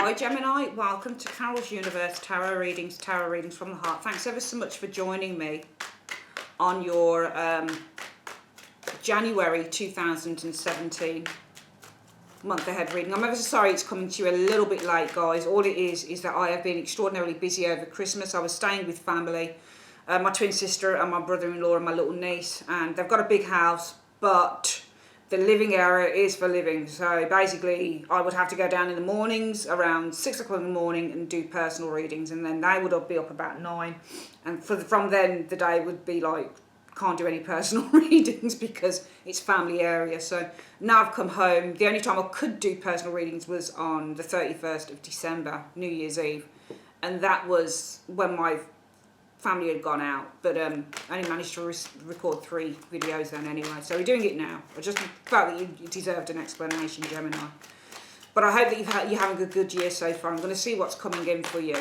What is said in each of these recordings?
Hi Gemini, welcome to Carol's Universe Tarot Readings from the Heart. Thanks ever so much for joining me on your January 2017 month ahead reading. I'm ever so sorry it's coming to you a little bit late, guys. All it is that I have been extraordinarily busy over Christmas. I was staying with family, my twin sister and my brother-in-law and my little niece, and they've got a big house, but the living area is for living. So basically I would have to go down in the mornings around 6 o'clock in the morning and do personal readings, and then they would be up about 9, and from then the day would be like, can't do any personal readings because it's family area. So now I've come home. The only time I could do personal readings was on the 31st of December, New Year's Eve, and that was when my family had gone out, but I only managed to record 3 videos then anyway, so we're doing it now. I just felt that you deserved an explanation, Gemini. But I hope that you're having a good year so far. I'm going to see what's coming in for you.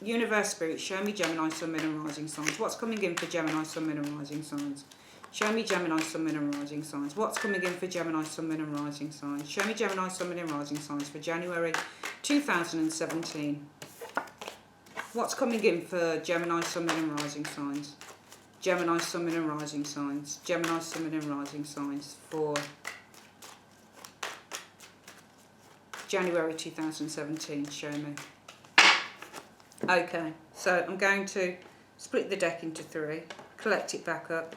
Universe Spirit, show me Gemini, Sun, Moon and Rising signs. What's coming in for Gemini, Sun, Moon and Rising signs? Show me Gemini, Sun, Moon and Rising signs. What's coming in for Gemini, Sun, Moon and Rising signs? Show me Gemini, Sun, Moon and Rising signs for January 2017. What's coming in for Gemini, Sun, Moon and Rising signs? Gemini, Sun, Moon and Rising signs. Gemini, Sun, Moon and Rising signs for January 2017. Show me. Okay, so I'm going to split the deck into 3, collect it back up,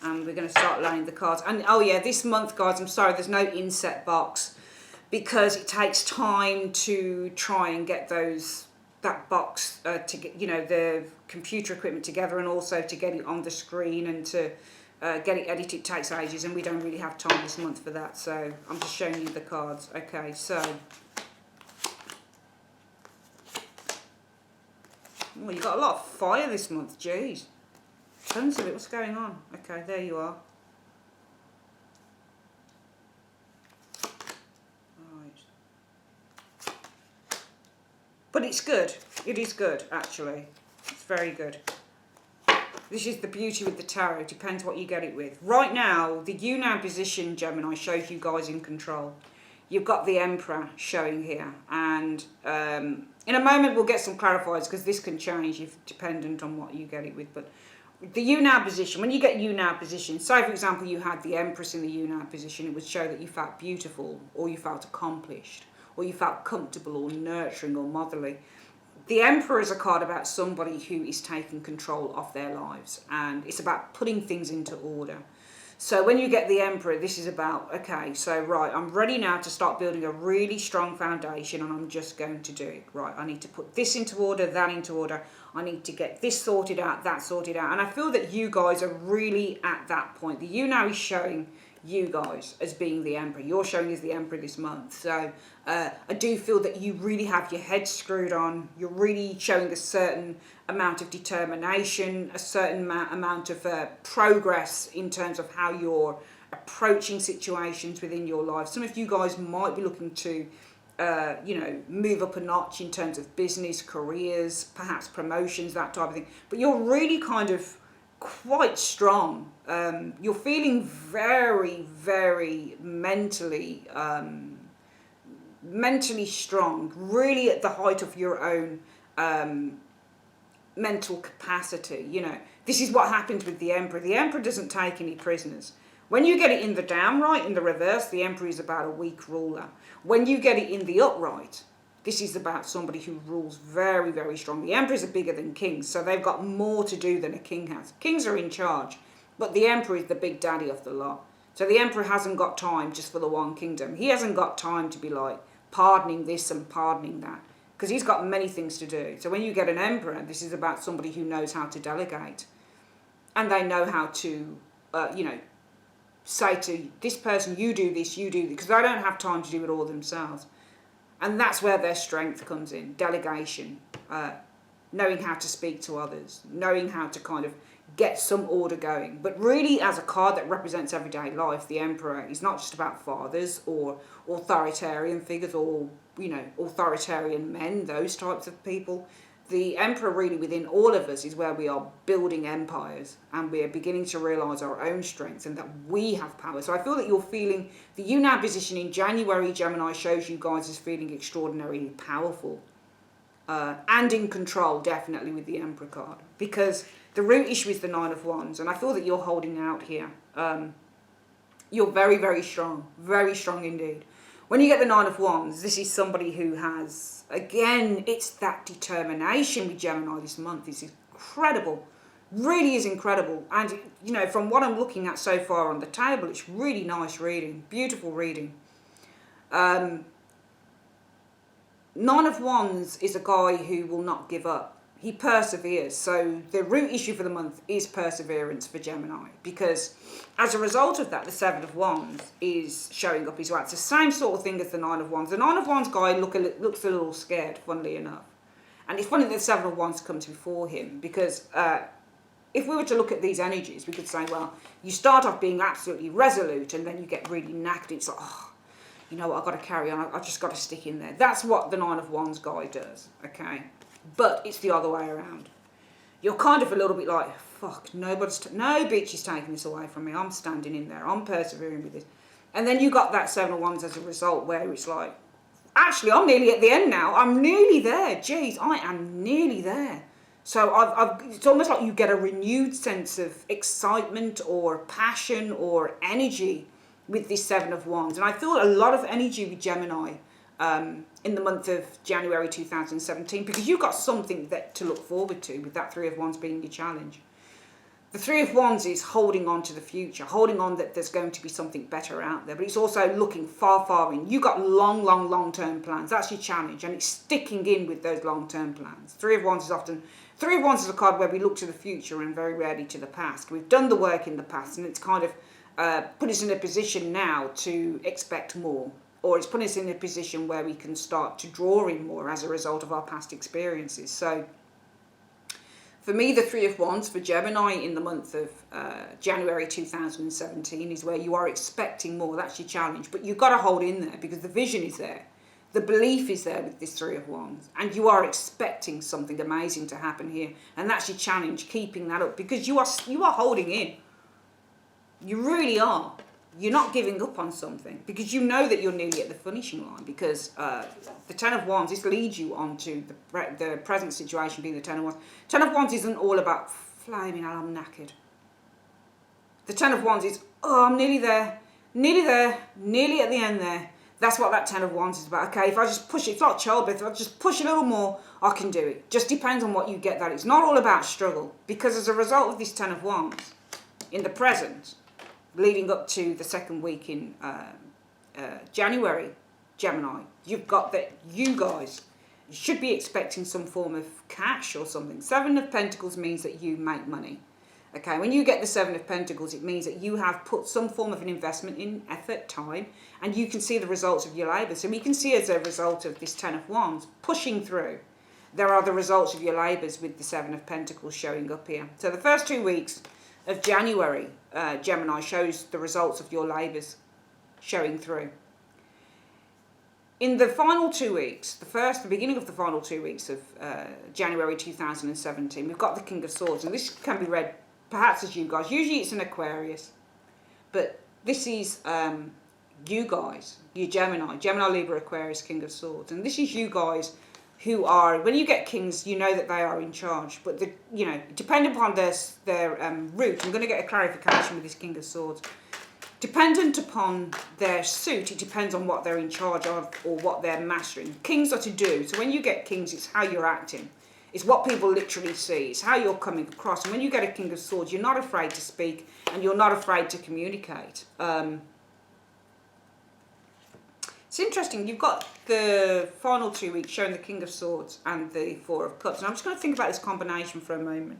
and we're going to start laying the cards. And oh yeah, this month, guys, I'm sorry, there's no inset box because it takes time to try and get that box to get, you know, the computer equipment together, and also to get it on the screen and to get it edited takes ages, and we don't really have time this month for that. So I'm just showing you the cards. Okay, so well, you got a lot of fire this month, jeez. Tons of it. What's going on? Okay, there you are. Right. But it's good. It is good, actually. It's very good. This is the beauty with the tarot. Depends what you get it with. Right now, the you now position, Gemini, shows you guys in control. You've got the Emperor showing here, and in a moment we'll get some clarifiers because this can change if dependent on what you get it with. But the you now position, when you get you now position, say for example you had the Empress in the you now position, it would show that you felt beautiful, or you felt accomplished, or you felt comfortable, or nurturing, or motherly. The Emperor is a card about somebody who is taking control of their lives, and it's about putting things into order. So when you get the Emperor, this is about, okay, so right, I'm ready now to start building a really strong foundation, and I'm just going to do it. Right, I need to put this into order, that into order. I need to get this sorted out, that sorted out. And I feel that you guys are really at that point. The you now is showing you guys as being the Emperor. You're showing as the Emperor this month. So I do feel that you really have your head screwed on. You're really showing a certain amount of determination, a certain amount of progress in terms of how you're approaching situations within your life. Some of you guys might be looking to you know, move up a notch in terms of business, careers, perhaps promotions, that type of thing. But you're really kind of quite strong. You're feeling very, very mentally strong, really at the height of your own mental capacity. You know, this is what happens with the Emperor. The Emperor doesn't take any prisoners. When you get it in the downright, in the reverse, the Emperor is about a weak ruler. When you get it in the upright, this is about somebody who rules very, very strong. The Emperors are bigger than kings, so they've got more to do than a king has. Kings are in charge, but the Emperor is the big daddy of the lot. So the Emperor hasn't got time just for the one kingdom. He hasn't got time to be like pardoning this and pardoning that, because he's got many things to do. So when you get an Emperor, this is about somebody who knows how to delegate, and they know how to, you know, say to this person, you do this, because they don't have time to do it all themselves. And that's where their strength comes in, delegation, knowing how to speak to others, knowing how to kind of get some order going. But really, as a card that represents everyday life, the Emperor is not just about fathers or authoritarian figures or, you know, authoritarian men, those types of people. the Emperor really within all of us is where we are building empires, and we are beginning to realise our own strengths and that we have power. So I feel that you're feeling, the you now position in January, Gemini, shows you guys as feeling extraordinarily powerful and in control, definitely, with the Emperor card. Because the root issue is the Nine of Wands, and I feel that you're holding out here. You're very, very strong indeed. When you get the Nine of Wands, this is somebody who has, again, it's that determination with Gemini this month. It's incredible, really is incredible. And, you know, from what I'm looking at so far on the table, it's really nice reading, beautiful reading. Nine of Wands is a guy who will not give up. He perseveres. So the root issue for the month is perseverance for Gemini, because as a result of that, the Seven of Wands is showing up as well. It's the same sort of thing as the Nine of Wands. The Nine of Wands guy looks a little scared, funnily enough. And it's funny that the Seven of Wands comes before him, because if we were to look at these energies, we could say, well, you start off being absolutely resolute and then you get really knackered. It's like, oh, you know what, I've got to carry on. I've just got to stick in there. That's what the Nine of Wands guy does, okay? But it's the other way around. You're kind of a little bit like, fuck, no bitch is taking this away from me. I'm standing in there. I'm persevering with this. And then you got that Seven of Wands as a result, where it's like, actually, I'm nearly at the end now. I'm nearly there. Jeez, I am nearly there. So it's almost like you get a renewed sense of excitement or passion or energy with this Seven of Wands. And I feel a lot of energy with Gemini in the month of January 2017, because you've got something to look forward to, with that Three of Wands being your challenge. The Three of Wands is holding on to the future, holding on that there's going to be something better out there, but it's also looking far, far in. You've got long-term plans. That's your challenge, and it's sticking in with those long-term plans. Three of Wands is a card where we look to the future and very rarely to the past. We've done the work in the past, and it's kind of put us in a position now to expect more. Or it's put us in a position where we can start to draw in more as a result of our past experiences. So for me, the Three of Wands for Gemini in the month of January 2017 is where you are expecting more. That's your challenge. But you've got to hold in there, because the vision is there. The belief is there with this Three of Wands. And you are expecting something amazing to happen here. And that's your challenge, keeping that up. Because you are holding in. You really are. You're not giving up on something, because you know that you're nearly at the finishing line, because the Ten of Wands, this leads you on to the present situation being the Ten of Wands. Ten of Wands isn't all about flaming hell, I'm knackered. The Ten of Wands is, oh, I'm nearly there, nearly at the end there. That's what that Ten of Wands is about. Okay, if I just push it, it's like childbirth, if I just push a little more, I can do it. Just depends on what you get that. It's not all about struggle, because as a result of this Ten of Wands, in the present, leading up to the second week in January, Gemini, you've got that you guys should be expecting some form of cash or something. Seven of Pentacles means that you make money. Okay, when you get the Seven of Pentacles, it means that you have put some form of an investment in effort, time, and you can see the results of your labour. So we can see as a result of this Ten of Wands pushing through, there are the results of your labours with the Seven of Pentacles showing up here. So the first 2 weeks of January, Gemini, shows the results of your labours showing through. In the final 2 weeks, the beginning of the final 2 weeks of January 2017, we've got the King of Swords, and this can be read perhaps as you guys. Usually it's an Aquarius, but this is you guys, you Gemini, Libra, Aquarius, King of Swords, and this is you guys who are, when you get kings, you know that they are in charge. But, depending upon their root, I'm going to get a clarification with this King of Swords. Dependent upon their suit, it depends on what they're in charge of or what they're mastering. Kings are to do. So when you get kings, it's how you're acting. It's what people literally see. It's how you're coming across. And when you get a King of Swords, you're not afraid to speak and you're not afraid to communicate. It's interesting, you've got the final 2 weeks showing the King of Swords and the Four of Cups. And I'm just going to think about this combination for a moment.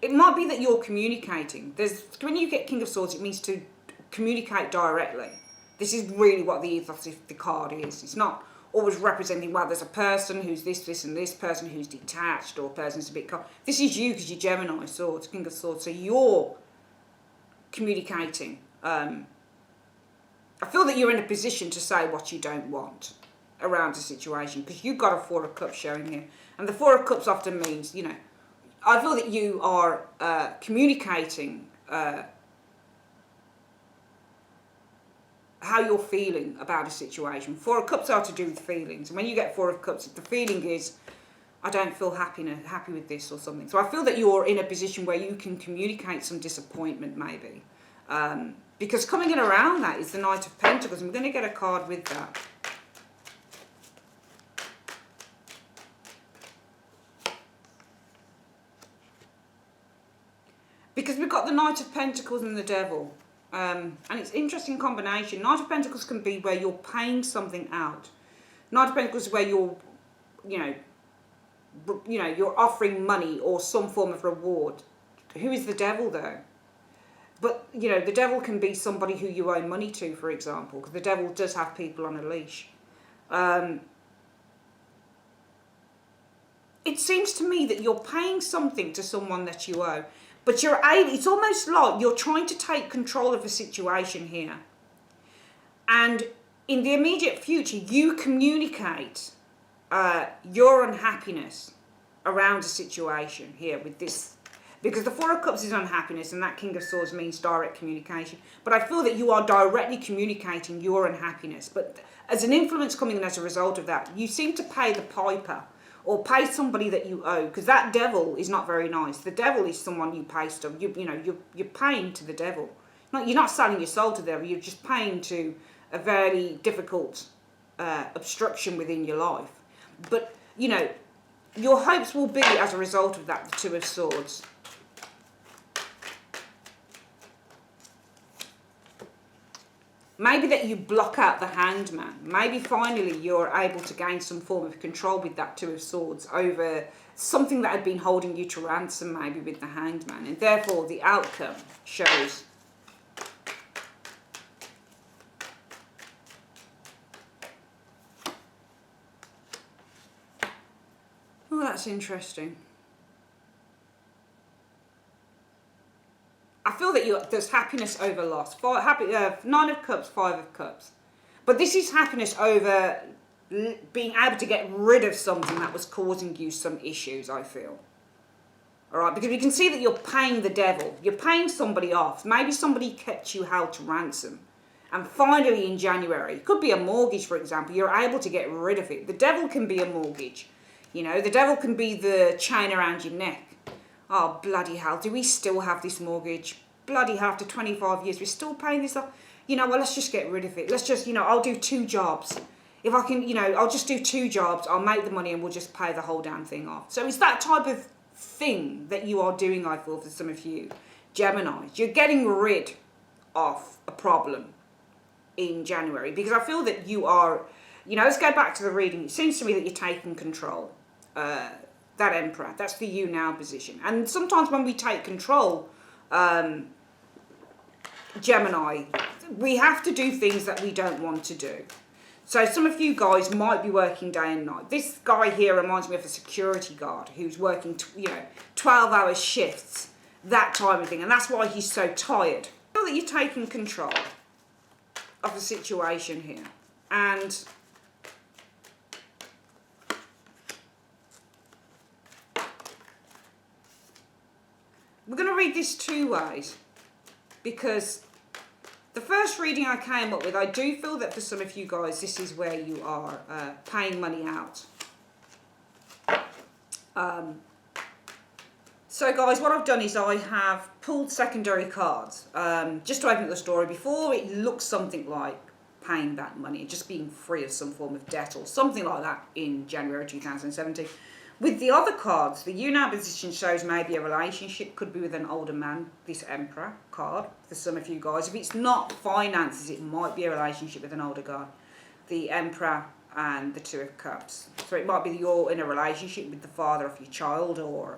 It might be that you're communicating. When you get King of Swords, it means to communicate directly. This is really what the ethos of the card is. It's not always representing, well, there's a person who's this, and this person who's detached, or a person's a bit calm. This is you, because you're Gemini Swords, King of Swords. So you're communicating. I feel that you're in a position to say what you don't want. around a situation, because you've got a Four of Cups showing here. And the Four of Cups often means, you know, I feel that you are communicating how you're feeling about a situation. Four of Cups are to do with feelings. And when you get Four of Cups, the feeling is, I don't feel happy with this or something. So I feel that you're in a position where you can communicate some disappointment maybe. Because coming in around that is the Knight of Pentacles. And we're going to get a card with that. Because we've got the Knight of Pentacles and the Devil. And it's an interesting combination. Knight of Pentacles can be where you're paying something out. Knight of Pentacles is where you're, you're offering money or some form of reward. Who is the Devil though? But, the Devil can be somebody who you owe money to, for example, because the Devil does have people on a leash. It seems to me that you're paying something to someone that you owe, but it's almost like you're trying to take control of a situation here. And in the immediate future, you communicate your unhappiness around a situation here with this. Because the Four of Cups is unhappiness and that King of Swords means direct communication. But I feel that you are directly communicating your unhappiness. But as an influence coming in as a result of that, you seem to pay the piper or pay somebody that you owe. Because that Devil is not very nice. The Devil is someone you pay stuff. You're paying to the Devil. You're not selling your soul to the Devil. You're just paying to a very difficult obstruction within your life. But, your hopes will be as a result of that, the Two of Swords. Maybe that you block out the Hanged Man. Maybe finally you're able to gain some form of control with that Two of Swords over something that had been holding you to ransom, maybe with the Hanged Man. And therefore the outcome shows oh, that's interesting. I feel that there's happiness over loss. Nine of Cups, Five of Cups. But this is happiness over being able to get rid of something that was causing you some issues, I feel. Alright, because we can see that you're paying the Devil. You're paying somebody off. Maybe somebody kept you held to ransom. And finally in January, it could be a mortgage, for example, you're able to get rid of it. The Devil can be a mortgage. The Devil can be the chain around your neck. Oh, bloody hell, do we still have this mortgage? Bloody hell, after 25 years, we're still paying this off. Well, let's just get rid of it. Let's just, I'll do 2 jobs. If I can, I'll just do 2 jobs, I'll make the money and we'll just pay the whole damn thing off. So it's that type of thing that you are doing, I feel, for some of you Geminis. You're getting rid of a problem in January because I feel that you are, let's go back to the reading. It seems to me that you're taking control. That Emperor, that's the you now position. And sometimes when we take control, Gemini, we have to do things that we don't want to do. So some of you guys might be working day and night. This guy here reminds me of a security guard who's working 12-hour shifts, that type of thing, and that's why he's so tired. I feel that you're taking control of the situation here. And we're going to read this 2 ways, because the first reading I came up with, I do feel that for some of you guys, this is where you are paying money out. So guys, what I've done is I have pulled secondary cards just to open up the story before it looks something like paying back money, just being free of some form of debt or something like that in January 2017. With the other cards, the you now position shows maybe a relationship, could be with an older man, this Emperor card, for some of you guys. If it's not finances, it might be a relationship with an older guy. The Emperor and the Two of Cups. So it might be you're in a relationship with the father of your child, or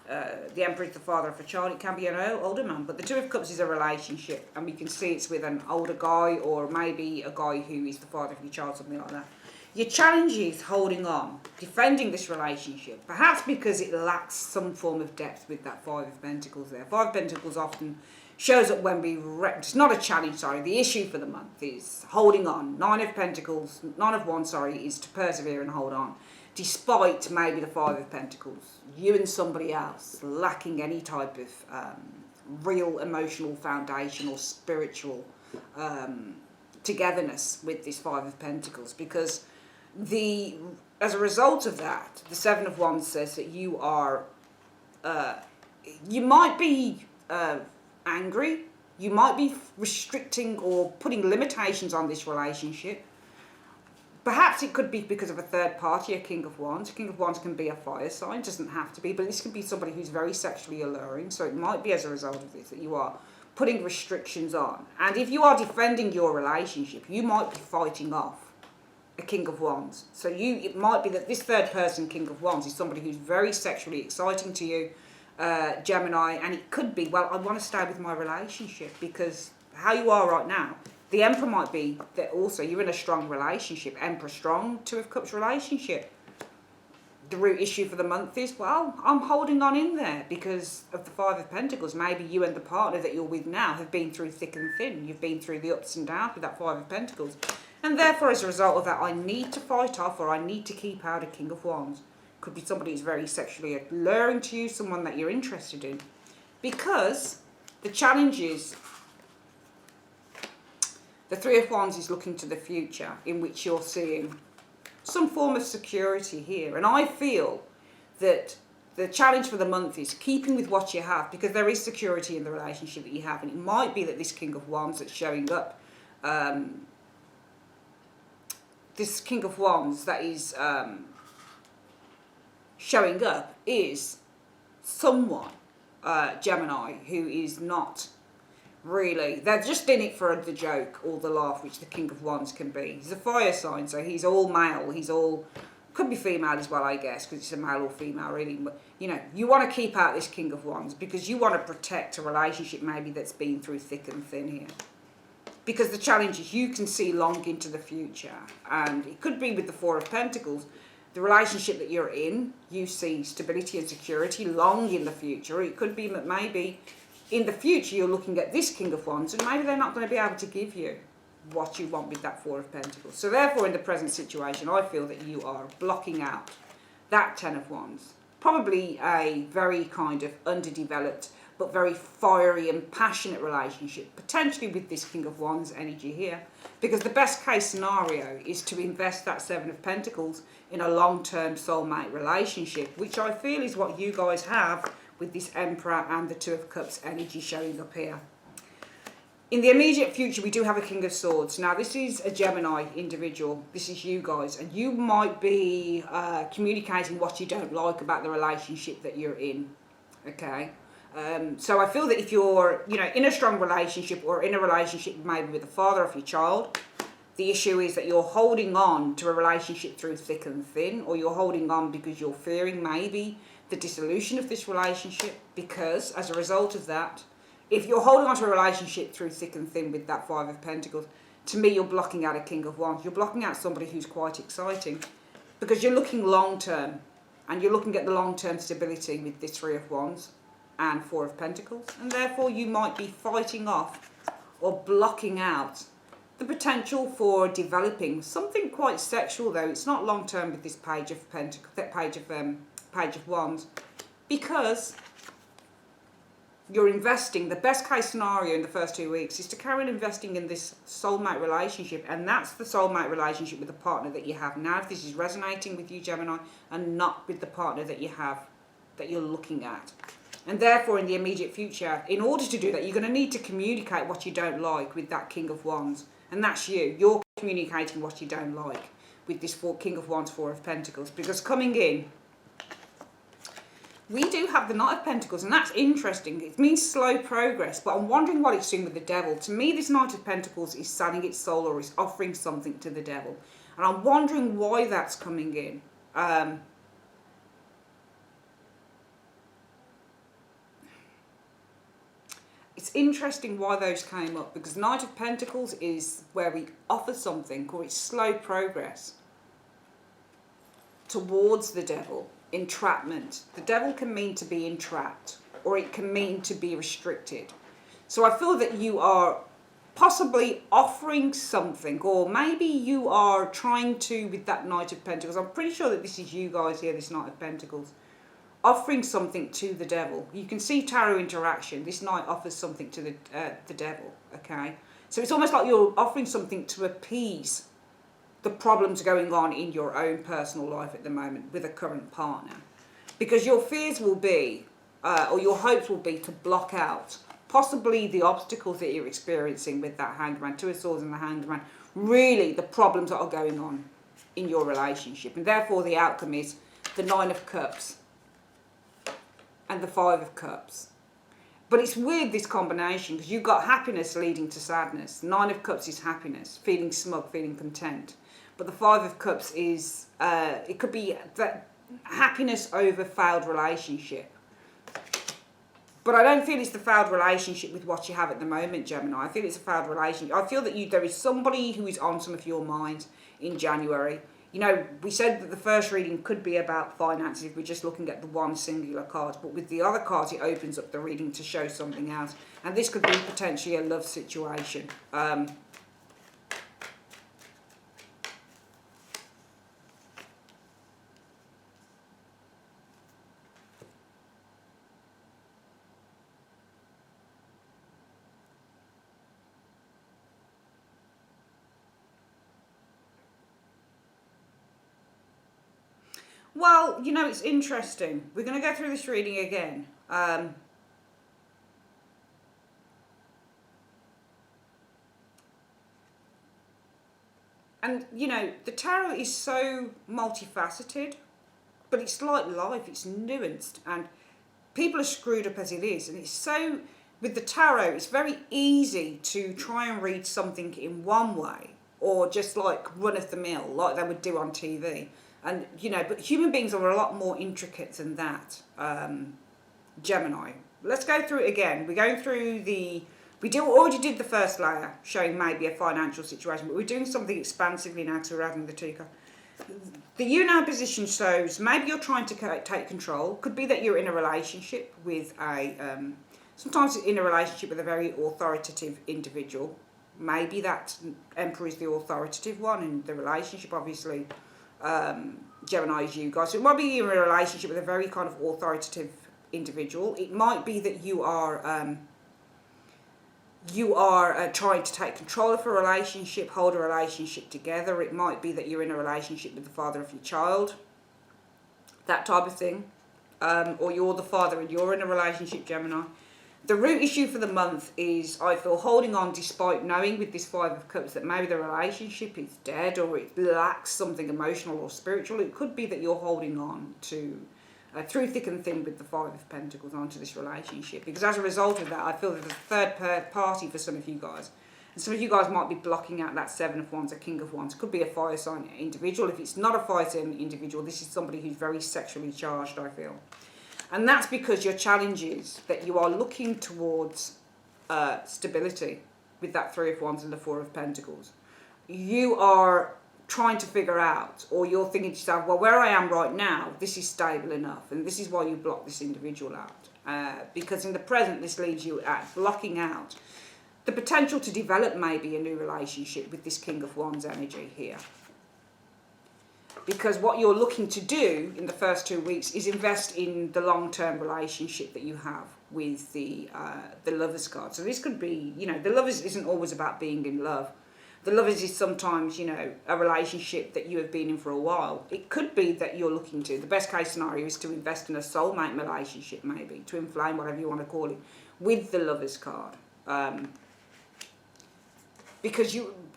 the Emperor is the father of a child. It can be an older man, but the Two of Cups is a relationship, and we can see it's with an older guy, or maybe a guy who is the father of your child, something like that. Your challenge is holding on, defending this relationship, perhaps because it lacks some form of depth with that Five of Pentacles there. Five of Pentacles often shows up when it's not a challenge, sorry. The issue for the month is holding on. Nine of Wands, is to persevere and hold on. Despite maybe the Five of Pentacles, you and somebody else lacking any type of real emotional foundation or spiritual togetherness with this Five of Pentacles, because as a result of that, the Seven of Wands says that you are, you might be angry, you might be restricting or putting limitations on this relationship. Perhaps it could be because of a third party, a King of Wands. A King of Wands can be a fire sign, doesn't have to be, but this can be somebody who's very sexually alluring. So it might be as a result of this that you are putting restrictions on. And if you are defending your relationship, you might be fighting off a King of Wands. So it might be that this third person, King of Wands, is somebody who's very sexually exciting to you, Gemini, and it could be, well, I want to stay with my relationship, because how you are right now, the Emperor might be that also you're in a strong relationship, Emperor strong, Two of Cups relationship. The root issue for the month is, well, I'm holding on in there because of the Five of Pentacles. Maybe you and the partner that you're with now have been through thick and thin. You've been through the ups and downs with that Five of Pentacles. And therefore, as a result of that, I need to fight off, or I need to keep out a King of Wands. Could be somebody who's very sexually alluring to you, someone that you're interested in. Because the challenge is, the Three of Wands is looking to the future, in which you're seeing some form of security here. And I feel that the challenge for the month is keeping with what you have, because there is security in the relationship that you have. And it might be that this King of Wands that's showing up, this King of Wands that is showing up is someone, Gemini, who is not really, they're just in it for the joke or the laugh, which the King of Wands can be. He's a fire sign, so he's all male, could be female as well, I guess, because it's a male or female, really. But, you know, you want to keep out this King of Wands because you want to protect a relationship maybe that's been through thick and thin here. Because the challenge is you can see long into the future, and it could be with the Four of Pentacles, the relationship that you're in, you see stability and security long in the future. It could be that maybe in the future you're looking at this King of Wands and maybe they're not going to be able to give you what you want with that Four of Pentacles. So therefore, in the present situation, I feel that you are blocking out that Ten of Wands. Probably a very kind of underdeveloped but very fiery and passionate relationship, potentially with this King of Wands energy here. Because the best case scenario is to invest that Seven of Pentacles in a long-term soulmate relationship, which I feel is what you guys have with this Emperor and the Two of Cups energy showing up here. In the immediate future, we do have a King of Swords. Now, this is a Gemini individual. This is you guys. And you might be communicating what you don't like about the relationship that you're in. Okay? So I feel that if you're, in a strong relationship or in a relationship maybe with the father of your child, the issue is that you're holding on to a relationship through thick and thin, or you're holding on because you're fearing maybe the dissolution of this relationship, because as a result of that, if you're holding on to a relationship through thick and thin with that Five of Pentacles, to me, you're blocking out a King of Wands. You're blocking out somebody who's quite exciting, because you're looking long-term, and you're looking at the long-term stability with this Three of Wands and Four of Pentacles, and therefore you might be fighting off or blocking out the potential for developing something quite sexual, though. It's not long-term with this Page of Pentacles, Page of Wands, because you're investing. The best case scenario in the first 2 weeks is to carry on investing in this soulmate relationship, and that's the soulmate relationship with the partner that you have now. If this is resonating with you, Gemini, and not with the partner that you have, that you're looking at. And therefore, in the immediate future, in order to do that, you're going to need to communicate what you don't like with that King of Wands. And that's you. You're communicating what you don't like with this King of Wands, Four of Pentacles. Because coming in, we do have the Knight of Pentacles, and that's interesting. It means slow progress, but I'm wondering what it's doing with the Devil. To me, this Knight of Pentacles is selling its soul, or is offering something to the Devil. And I'm wondering why that's coming in. It's interesting why those came up, because Knight of Pentacles is where we offer something, or it's slow progress towards the Devil. Entrapment. The Devil can mean to be entrapped, or it can mean to be restricted. So I feel that you are possibly offering something, or maybe you are trying to, with that Knight of Pentacles, I'm pretty sure that this is you guys here, this Knight of Pentacles, offering something to the devil. You can see tarot interaction. This Knight offers something to the devil, okay? So it's almost like you're offering something to appease the problems going on in your own personal life at the moment with a current partner. Because your fears will be, or your hopes will be, to block out possibly the obstacles that you're experiencing with that Hanged Man, Two of Swords and the Hanged Man, really the problems that are going on in your relationship. And therefore the outcome is the Nine of Cups and the Five of Cups. But it's weird, this combination, because you've got happiness leading to sadness. Nine of Cups is happiness, feeling smug, feeling content. But the Five of Cups is, it could be that happiness over failed relationship. But I don't feel it's the failed relationship with what you have at the moment, Gemini. I feel it's a failed relationship. I feel that there is somebody who is on some of your minds in January. You know, we said that the first reading could be about finances if we're just looking at the one singular card. But with the other cards, it opens up the reading to show something else. And this could be potentially a love situation. Well, you know, it's interesting. We're going to go through this reading again. And, you know, the tarot is so multifaceted, but it's like life, it's nuanced, and people are screwed up as it is. And it's so, with the tarot, it's very easy to try and read something in one way, or just like run of the mill, like they would do on TV. And, you know, but human beings are a lot more intricate than that, Gemini. Let's go through it again. We're going through already did the first layer, showing maybe a financial situation, but we're doing something expansively now because we're adding the two cards. The you now position shows maybe you're trying to take control. Could be that you're in a relationship with sometimes in a relationship with a very authoritative individual. Maybe that Emperor is the authoritative one in the relationship, obviously. Gemini is you guys. So it might be you're in a relationship with a very kind of authoritative individual. It might be that you are trying to take control of a relationship, hold a relationship together. It might be that you're in a relationship with the father of your child, that type of thing. Or you're the father and you're in a relationship, Gemini. The root issue for the month is, I feel, holding on despite knowing with this Five of Cups that maybe the relationship is dead or it lacks something emotional or spiritual. It could be that you're holding on to, through thick and thin with the Five of Pentacles, onto this relationship. Because as a result of that, I feel that there's a third party for some of you guys. And some of you guys might be blocking out that Seven of Wands, a King of Wands. It could be a fire sign individual. If it's not a fire sign individual, this is somebody who's very sexually charged, I feel. And that's because your challenge is that you are looking towards stability with that Three of Wands and the Four of Pentacles. You are trying to figure out, or you're thinking to yourself, well, where I am right now, this is stable enough. And this is why you block this individual out. Because in the present, this leaves you at blocking out the potential to develop maybe a new relationship with this King of Wands energy here. Because what you're looking to do in the first 2 weeks is invest in the long-term relationship that you have with the Lovers card. So this could be, you know, the Lovers isn't always about being in love. The Lovers is sometimes, you know, a relationship that you have been in for a while. It could be that you're looking to, the best case scenario is to invest in a soulmate relationship maybe, to inflame, whatever you want to call it, with the Lovers card.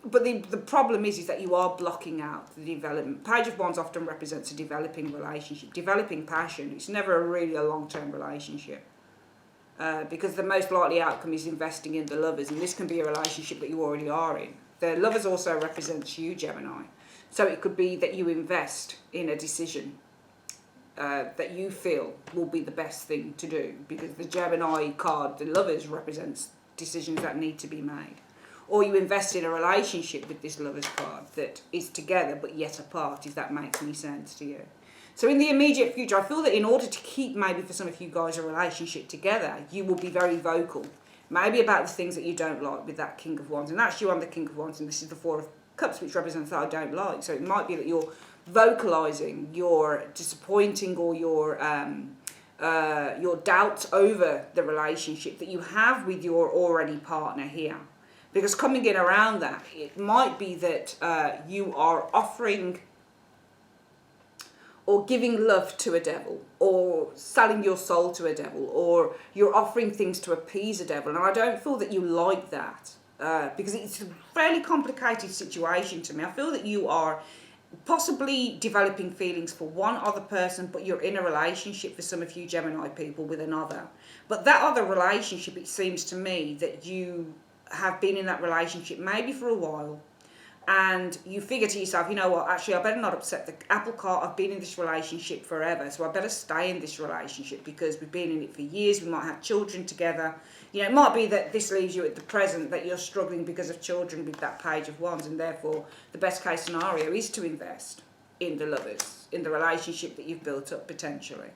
But the problem is that you are blocking out the development. Page of Wands often represents a developing relationship, developing passion. It's never really a long-term relationship. Because the most likely outcome is investing in the Lovers, and this can be a relationship that you already are in. The Lovers also represents you, Gemini. So it could be that you invest in a decision that you feel will be the best thing to do, because the Gemini card, the Lovers, represents decisions that need to be made. Or you invest in a relationship with this Lovers card that is together but yet apart, if that makes any sense to you. So in the immediate future, I feel that in order to keep maybe for some of you guys a relationship together, you will be very vocal maybe about the things that you don't like with that King of Wands, and that's you on the King of Wands, and this is the Four of Cups, which represents that I don't like. So it might be that you're vocalizing your disappointing or your doubts over the relationship that you have with your already partner here. Because coming in around that, it might be that you are offering or giving love to a devil, or selling your soul to a devil, or you're offering things to appease a devil. And I don't feel that you like that, because it's a fairly complicated situation to me. I feel that you are possibly developing feelings for one other person, but you're in a relationship, for some of you Gemini people, with another. But that other relationship, it seems to me that you have been in that relationship maybe for a while, and you figure to yourself, you know what, actually I better not upset the apple cart. I've been in this relationship forever, so I better stay in this relationship because we've been in it for years, we might have children together. You know, it might be that this leaves you at the present that you're struggling because of children with that Page of Wands, and therefore the best case scenario is to invest in the lovers, in the relationship that you've built up potentially.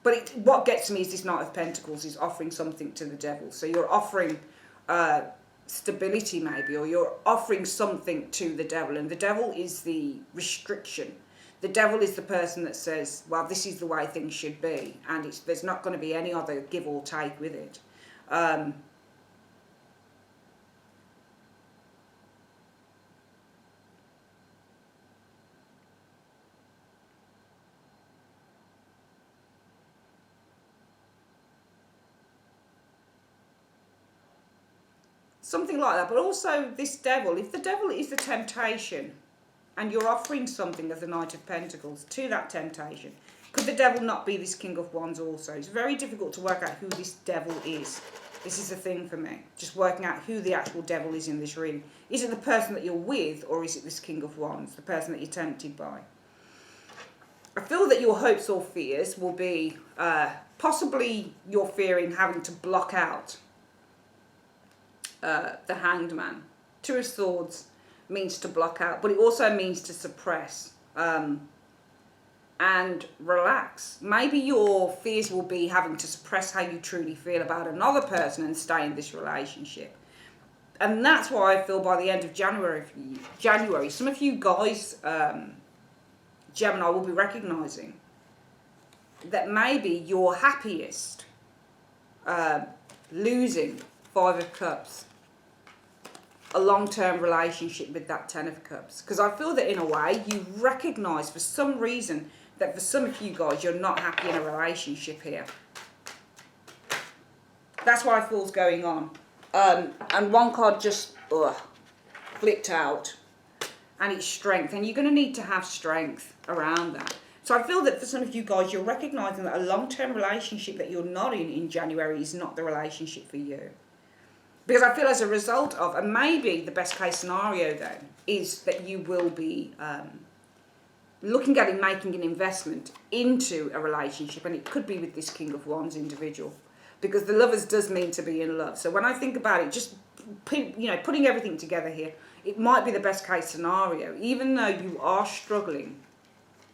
But what gets me is this Knight of Pentacles is offering something to the devil. So you're offering stability maybe, or you're offering something to the devil, and the devil is the restriction. The devil is the person that says, well, this is the way things should be, and there's not going to be any other give or take with it. Something like that. But also this devil, if the devil is the temptation and you're offering something of the Knight of Pentacles to that temptation, could the devil not be this King of Wands also? It's very difficult to work out who this devil is. This is the thing for me. Just working out who the actual devil is in this reading. Is it the person that you're with, or is it this King of Wands, the person that you're tempted by? I feel that your hopes or fears will be possibly you're fearing having to block out the Hanged Man. Two of Swords means to block out, but it also means to suppress and relax. Maybe your fears will be having to suppress how you truly feel about another person and stay in this relationship. And that's why I feel by the end of January, some of you guys, Gemini, will be recognizing that maybe you're happiest losing Five of Cups, a long-term relationship with that Ten of Cups. Because I feel that in a way you recognise for some reason that for some of you guys you're not happy in a relationship here. That's what I feel's going on. And one card just flipped out, and it's strength. And you're going to need to have strength around that. So I feel that for some of you guys, you're recognising that a long-term relationship that you're not in January is not the relationship for you. Because I feel as a result of, and maybe the best case scenario then, is that you will be looking at it, making an investment into a relationship, and it could be with this King of Wands individual, because the Lovers does mean to be in love. So when I think about it, just putting everything together here, it might be the best case scenario, even though you are struggling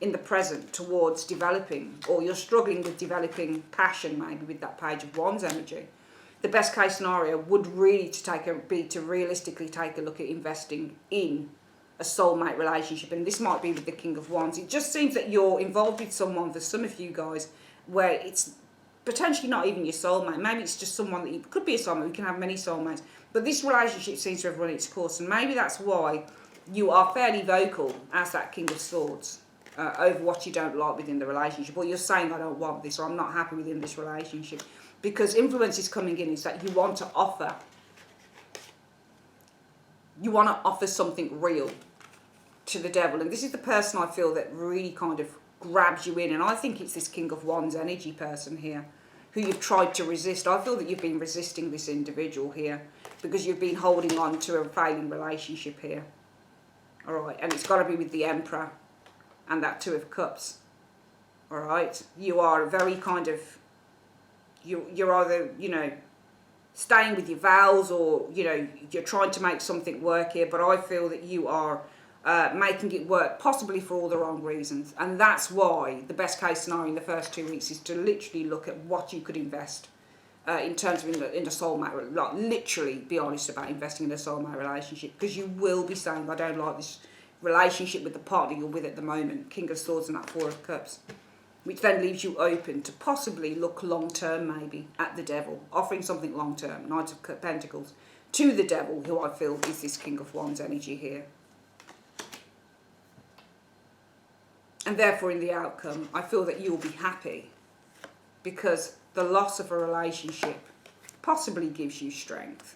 in the present towards developing, or you're struggling with developing passion maybe with that Page of Wands energy. The best case scenario would really be to realistically take a look at investing in a soulmate relationship. And this might be with the King of Wands. It just seems that you're involved with someone, for some of you guys, where it's potentially not even your soulmate. Maybe it's just someone that could be a soulmate. We can have many soulmates. But this relationship seems to have run its course. And maybe that's why you are fairly vocal as that King of Swords over what you don't like within the relationship. Or you're saying, I don't want this, or I'm not happy within this relationship. Because influence is coming in is that you want to offer something real to the devil. And this is the person I feel that really kind of grabs you in. And I think it's this King of Wands energy person here who you've tried to resist. I feel that you've been resisting this individual here because you've been holding on to a failing relationship here. All right. And it's got to be with the Emperor and that Two of Cups. All right. You are very kind of... You're either, staying with your vows, or, you're trying to make something work here. But I feel that you are making it work, possibly for all the wrong reasons. And that's why the best case scenario in the first 2 weeks is to literally look at what you could invest in terms of in a soulmate, like literally be honest about investing in a soulmate relationship, because you will be saying, I don't like this relationship with the partner you're with at the moment, King of Swords and that Four of Cups, which then leaves you open to possibly look long term maybe at the devil, offering something long term, Knight of Pentacles, to the devil, who I feel is this King of Wands energy here. And therefore in the outcome, I feel that you'll be happy, because the loss of a relationship possibly gives you strength.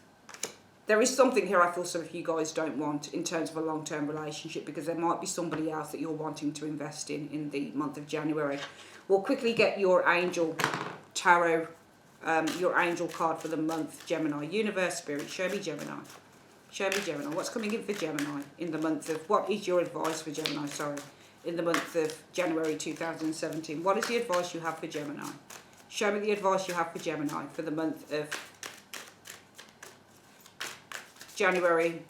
There is something here I feel some of you guys don't want in terms of a long-term relationship, because there might be somebody else that you're wanting to invest in the month of January. We'll quickly get your angel tarot, your angel card for the month, Gemini. Universe, Spirit, show me Gemini. Show me Gemini. What's coming in for Gemini in the month of, what is your advice for Gemini, sorry, in the month of January 2017? What is the advice you have for Gemini? Show me the advice you have for Gemini for the month of January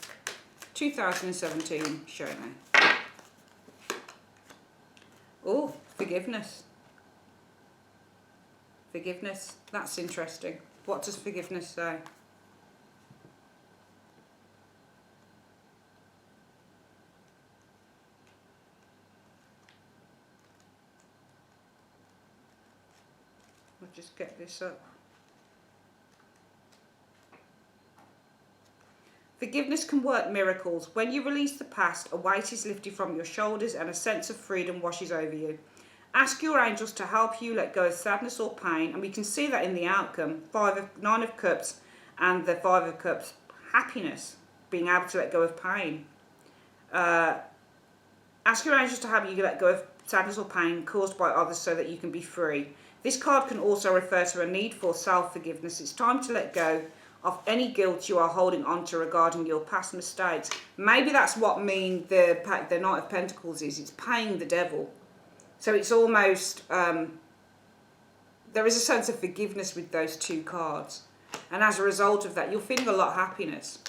2017. Show me. Oh, forgiveness. Forgiveness. That's interesting. What does forgiveness say? I'll just get this up. Forgiveness can work miracles. When you release the past, a weight is lifted from your shoulders and a sense of freedom washes over you. Ask your angels to help you let go of sadness or pain, and we can see that in the outcome. Nine of Cups and the Five of Cups, happiness, being able to let go of pain. Ask your angels to help you let go of sadness or pain caused by others so that you can be free. This card can also refer to a need for self-forgiveness. It's time to let go of any guilt you are holding on to regarding your past mistakes. Maybe that's what the Knight of Pentacles is. It's paying the devil. So it's almost, there is a sense of forgiveness with those two cards. And as a result of that, you're feeling a lot of happiness.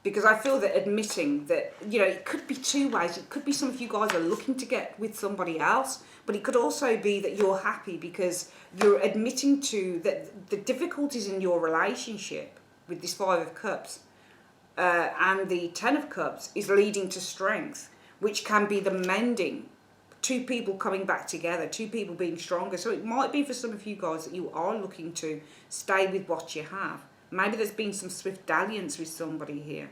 Because I feel that admitting that, you know, it could be two ways. It could be some of you guys are looking to get with somebody else, but it could also be that you're happy because you're admitting to that the difficulties in your relationship with this Five of Cups and the Ten of Cups is leading to strength, which can be the mending, two people coming back together, two people being stronger. So it might be for some of you guys that you are looking to stay with what you have. Maybe there's been some swift dalliance with somebody here.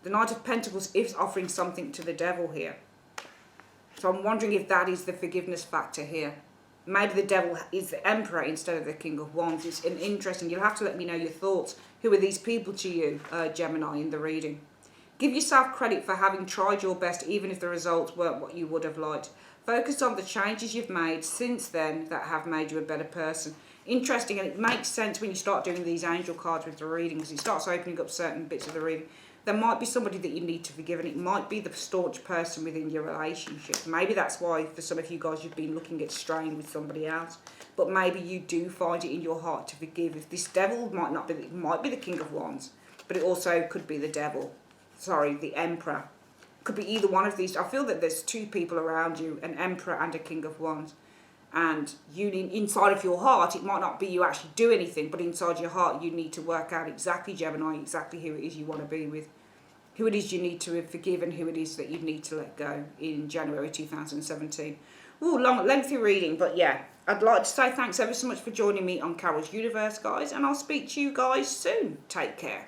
The Knight of Pentacles is offering something to the devil here. So I'm wondering if that is the forgiveness factor here. Maybe the devil is the Emperor instead of the King of Wands. It's interesting. You'll have to let me know your thoughts. Who are these people to you, Gemini, in the reading? Give yourself credit for having tried your best, even if the results weren't what you would have liked. Focus on the changes you've made since then that have made you a better person. Interesting, and it makes sense when you start doing these angel cards with the reading, because it starts opening up certain bits of the reading. There might be somebody that you need to forgive, and it might be the staunch person within your relationship. Maybe that's why for some of you guys you've been looking at straying with somebody else, but maybe you do find it in your heart to forgive. If this devil it might be the King of Wands, but it also could be the devil. Sorry, the Emperor. Could be either one of these. I feel that there's two people around you, an Emperor and a King of Wands. And you need, inside of your heart, it might not be you actually do anything, but inside your heart you need to work out exactly, Gemini, exactly who it is you want to be with, who it is you need to forgive, and who it is that you need to let go in January 2017. Ooh, lengthy reading, but yeah. I'd like to say thanks ever so much for joining me on Carol's Universe, guys, and I'll speak to you guys soon. Take care.